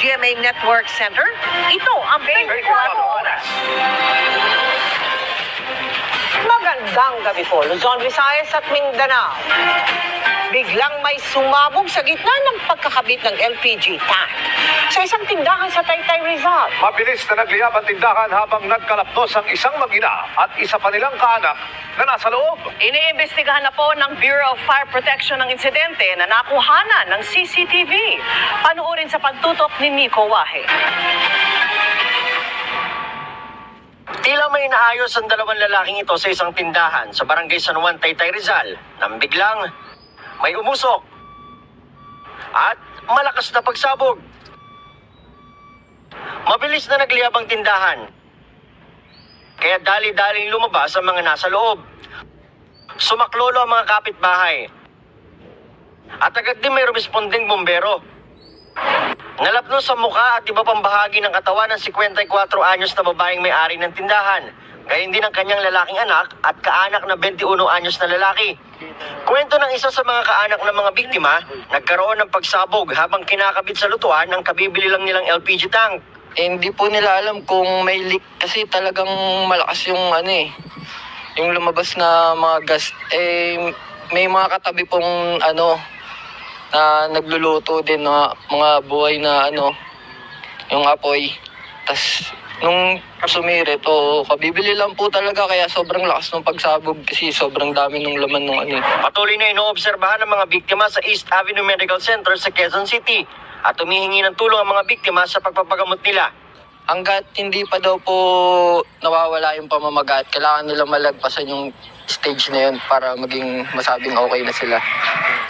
GMA Network Center. Ito ang 24 oras. Magandang gabi po, Luzon, Visayas at Mindanao. Biglang may sumabog sa gitna ng pagkakabit ng LPG tank sa isang tindahan sa Taytay, Rizal. Mabilis na nagliyab ang tindahan habang nagkalapnos ang isang mag-ina at isa pa nilang kaanak na nasa loob. Iniimbestigahan na po ng Bureau of Fire Protection ng insidente na nakuhanan ng CCTV. Panuorin sa pagtutok ni Nico Wahe. Tila may inaayos ang dalawang lalaking ito sa isang tindahan sa Barangay San Juan, Taytay, Rizal nang biglang may umusok at malakas na pagsabog. Mabilis na nagliyab ang tindahan kaya dali-daling lumabas ang mga nasa loob. Sumaklolo ang mga kapitbahay at agad din may rumesponding bombero. Nalapnos sa mukha at iba pang bahagi ng katawan ng 54 anyos na babaeng may-ari ng tindahan. Gayon din ang kanyang lalaking anak at kaanak na 21 anyos na lalaki. Kwento ng isa sa mga kaanak ng mga biktima, nagkaroon ng pagsabog habang kinakabit sa lutuan ng kabibili lang nilang LPG tank. Hindi po nila alam kung may leak kasi talagang malakas yung yung lumabas na mga gas. May mga katabi pong na nagluluto din mga buhay na yung apoy. Tas nung sumirit, kabibili lang po talaga kaya sobrang lakas ng pagsabog kasi sobrang dami ng laman ng Patuloy na inoobserbahan ng mga biktima sa East Avenue Medical Center sa Quezon City at humihingi ng tulong ang mga biktima sa pagpapagamot nila. Hanggat hindi pa daw po nawawala yung pamamagat, kailangan nila malagpasan yung stage na yun para maging masabing okay na sila.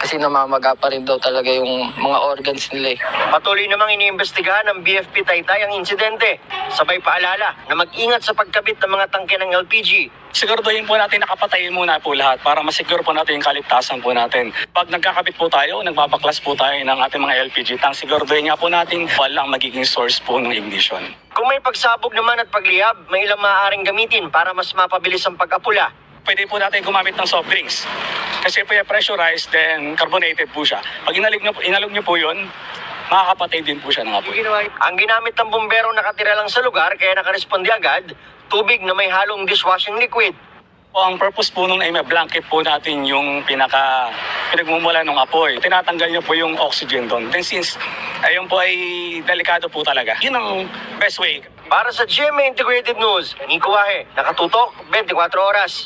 Kasi namamaga pa rin daw talaga yung mga organs nila. Patuloy namang iniimbestigahan ng BFP Taytay ang insidente. Sabay paalala na mag-ingat sa pagkabit ng mga tangke ng LPG. Siguraduhin po natin nakapatayin muna po lahat para masiguro po natin yung kaligtasan po natin. Pag nagkakabit po tayo, nagbabaklas po tayo ng ating mga LPG tank, siguraduhin nga po natin walang magiging source po ng ignition. Kung may pagsabog naman at pagliyab, may ilang maaaring gamitin para mas mapabilis ang pag-apula. Pwede po natin gumamit ng soft drinks. Kasi po pressurized, then carbonated po siya. Pag inalog nyo po yun, makakapatay din po siya ng apoy. Ang ginamit ng bumbero nakatira lang sa lugar kaya nakaresponde agad, tubig na may halong dishwashing liquid. Ang purpose po nun ay may blanket po natin yung pinagmumula ng apoy. Tinatanggal niyo po yung oxygen doon. Then since ayun po ay delikado po talaga, yun ang best way. Para sa GMA Integrated News, Nico Wahe, nakatutok 24 oras.